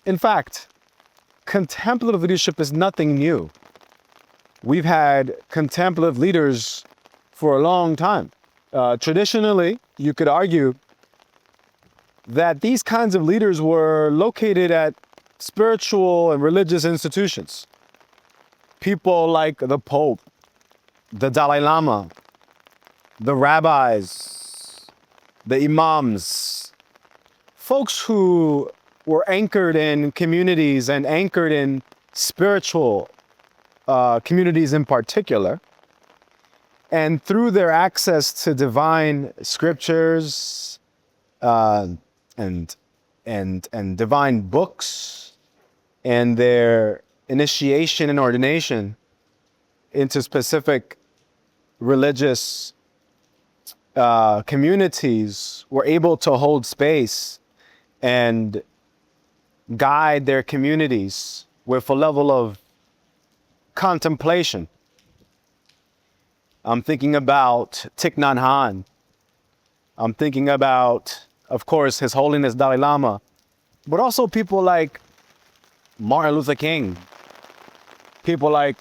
In fact, contemplative leadership is nothing new. We've had contemplative leaders for a long time. Traditionally, you could argue that these kinds of leaders were located at spiritual and religious institutions. People like the Pope, the Dalai Lama, the rabbis, the imams, folks who were anchored in communities and anchored in spiritual communities in particular. And through their access to divine scriptures and divine books and their initiation and ordination into specific religious communities, were able to hold space and guide their communities with a level of contemplation. I'm thinking about Thich Nhat Hanh. I'm thinking about, of course, His Holiness Dalai Lama, but also people like Martin Luther King, people like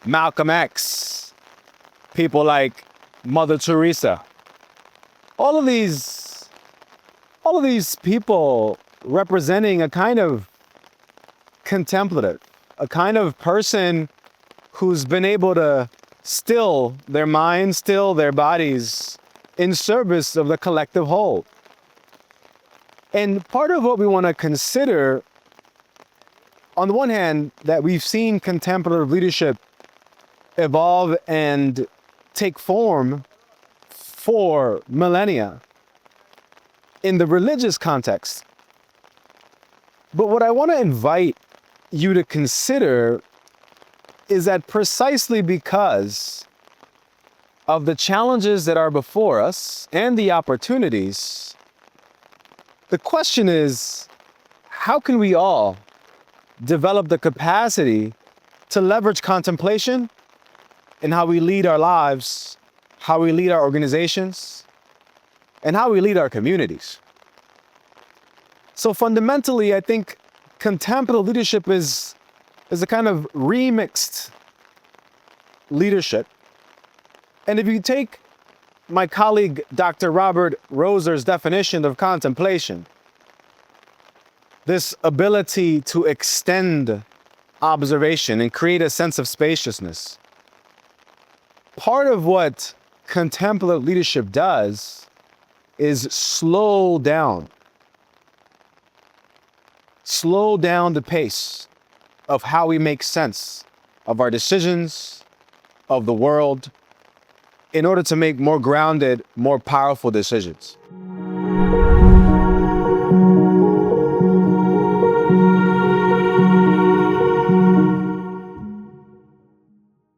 Malcolm X, people like Mother Teresa. All of these people representing a kind of contemplative, a kind of person who's been able to still their minds, still their bodies in service of the collective whole. And part of what we want to consider, on the one hand, that we've seen contemplative leadership evolve and take form for millennia in the religious context. But what I want to invite you to consider is that precisely because of the challenges that are before us and the opportunities, the question is, how can we all develop the capacity to leverage contemplation in how we lead our lives, how we lead our organizations, and how we lead our communities? So fundamentally, I think contemplative leadership is a kind of remixed leadership. And if you take my colleague, Dr. Robert Roser's definition of contemplation, this ability to extend observation and create a sense of spaciousness, part of what contemplative leadership does is slow down the pace of how we make sense of our decisions, of the world, in order to make more grounded, more powerful decisions.